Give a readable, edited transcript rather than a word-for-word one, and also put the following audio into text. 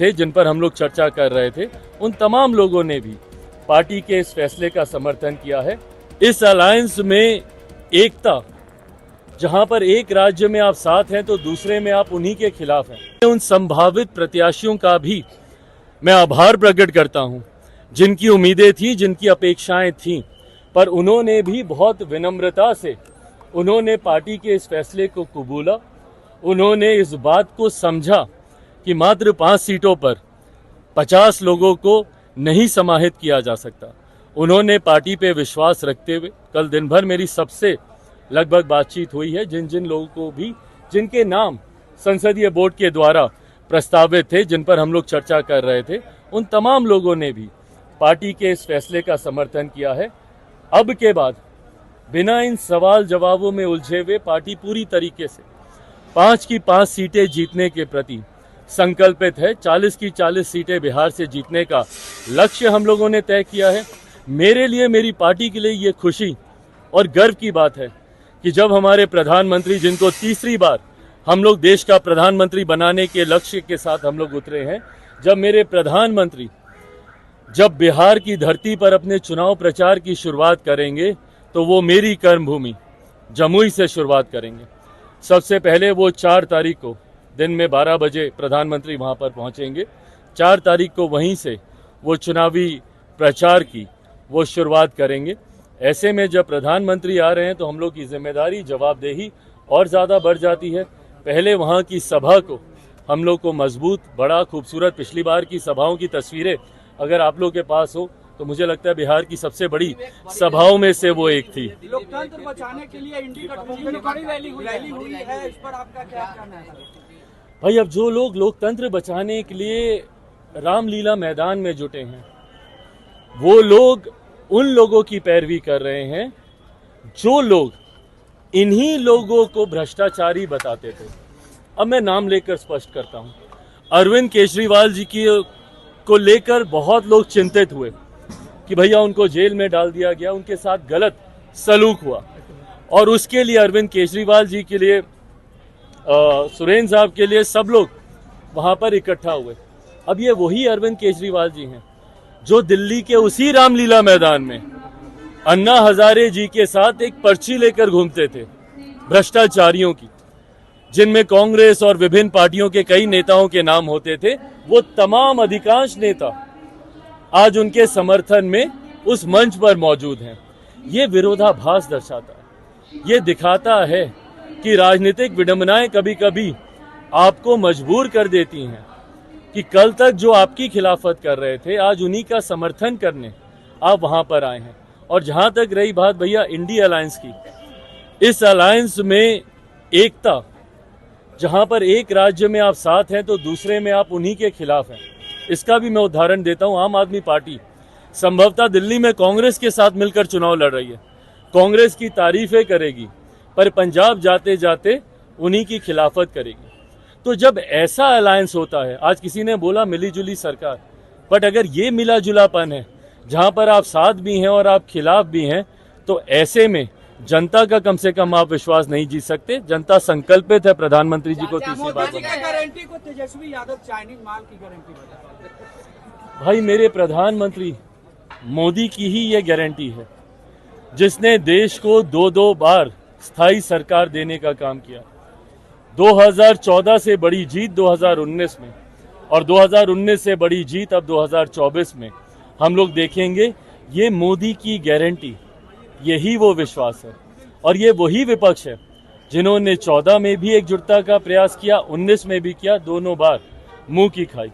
थे जिन पर हम लोग चर्चा कर रहे थे, उन तमाम लोगों ने भी पार्टी के इस फैसले का समर्थन किया है। इस अलायंस में एकता, जहां पर एक राज्य में आप साथ हैं तो दूसरे में आप उन्हीं के खिलाफ हैं। उन संभावित प्रत्याशियों का भी मैं आभार प्रकट करता हूं, जिनकी उम्मीदें थी, जिनकी अपेक्षाएं थीं, पर उन्होंने भी बहुत विनम्रता से उन्होंने पार्टी के इस फैसले को कबूला। उन्होंने इस बात को समझा कि मात्र 5 सीटों पर 50 लोगों को नहीं समाहित किया जा सकता। उन्होंने पार्टी पे विश्वास रखते हुए, कल दिन भर मेरी सबसे लगभग बातचीत हुई है, जिन जिन लोगों को भी, जिनके नाम संसदीय बोर्ड के द्वारा प्रस्तावित थे, जिन पर हम लोग चर्चा कर रहे थे, उन तमाम लोगों ने भी पार्टी के इस फैसले का समर्थन किया है। अब के बाद बिना इन सवाल जवाबों में उलझे हुए पार्टी पूरी तरीके से 5 की 5 सीटें जीतने के प्रति संकल्पित है। 40 की 40 सीटें बिहार से जीतने का लक्ष्य हम लोगों ने तय किया है। मेरे लिए, मेरी पार्टी के लिए ये खुशी और गर्व की बात है कि जब हमारे प्रधानमंत्री, जिनको तीसरी बार हम लोग देश का प्रधानमंत्री बनाने के लक्ष्य के साथ हम लोग उतरे हैं, जब मेरे प्रधानमंत्री जब बिहार की धरती पर अपने चुनाव प्रचार की शुरुआत करेंगे तो वो मेरी कर्मभूमि जमुई से शुरुआत करेंगे। सबसे पहले वो 4 तारीख को दिन में 12 बजे प्रधानमंत्री वहां पर पहुंचेंगे। 4 तारीख को वहीं से वो चुनावी प्रचार की वो शुरुआत करेंगे। ऐसे में जब प्रधानमंत्री आ रहे हैं तो हम लोग की जिम्मेदारी, जवाबदेही और ज़्यादा बढ़ जाती है। पहले वहाँ की सभा को हम लोग को मजबूत, बड़ा खूबसूरत, पिछली बार की सभाओं की तस्वीरें अगर आप लोग के पास हो तो मुझे लगता है बिहार की सबसे बड़ी सभाओं में से वो एक थी। लोकतंत्र बचाने के लिए इंडी गठबंधन की बड़ी रैली हुई है, इस पर आपका क्या कहना है? भाई, अब जो लोग लोकतंत्र बचाने के लिए रामलीला मैदान में जुटे हैं, वो लोग उन लोगों की पैरवी कर रहे हैं जो लोग इन्हीं लोगों को भ्रष्टाचारी बताते थे। अब मैं नाम लेकर स्पष्ट करता हूं। अरविंद केजरीवाल जी की को लेकर बहुत लोग चिंतित हुए कि भैया उनको जेल में डाल दिया गया, उनके साथ गलत सलूक हुआ, और उसके लिए अरविंद केजरीवाल जी के लिए, सुरेंद्र साहब के लिए सब लोग वहां पर इकट्ठा हुए। अब ये वही अरविंद केजरीवाल जी हैं जो दिल्ली के उसी रामलीला मैदान में अन्ना हजारे जी के साथ एक पर्ची लेकर घूमते थे भ्रष्टाचारियों की, जिनमें कांग्रेस और विभिन्न पार्टियों के कई नेताओं के नाम होते थे। वो तमाम अधिकांश नेता आज उनके समर्थन में उस मंच पर मौजूद हैं। ये विरोधाभास दर्शाता है, ये दिखाता है कि राजनीतिक विडंबनाएं कभी कभी आपको मजबूर कर देती हैं कि कल तक जो आपकी खिलाफत कर रहे थे, आज उन्हीं का समर्थन करने आप वहां पर आए हैं। और जहां तक रही बात भैया इंडी अलायंस की, इस अलायंस में एकता, जहां पर एक राज्य में आप साथ हैं तो दूसरे में आप उन्हीं के खिलाफ हैं, इसका भी मैं उदाहरण देता हूं। आम आदमी पार्टी संभवतः दिल्ली में कांग्रेस के साथ मिलकर चुनाव लड़ रही है, कांग्रेस की तारीफें करेगी, पर पंजाब जाते जाते उन्हीं की खिलाफत करेगी। तो जब ऐसा अलायंस होता है, आज किसी ने बोला मिलीजुली सरकार, बट अगर ये मिला जुलापन है जहां पर आप साथ भी हैं और आप खिलाफ भी हैं, तो ऐसे में जनता का कम से कम आप विश्वास नहीं जीत सकते। जनता संकल्पित है प्रधानमंत्री जी को तीसरी बार गारंटी को तेजस्वी यादव चाइनीज माल की गारंटी बता। भाई, मेरे प्रधानमंत्री मोदी की ही ये गारंटी है, जिसने देश को 2-2 बार स्थायी सरकार देने का काम किया। 2014 से बड़ी जीत 2019 में, और 2019 से बड़ी जीत अब 2024 में हम लोग देखेंगे। ये मोदी की गारंटी, यही वो विश्वास है। और ये वही विपक्ष है जिन्होंने 14 में भी एकजुटता का प्रयास किया, 19 में भी किया, दोनों बार मुंह की खाई।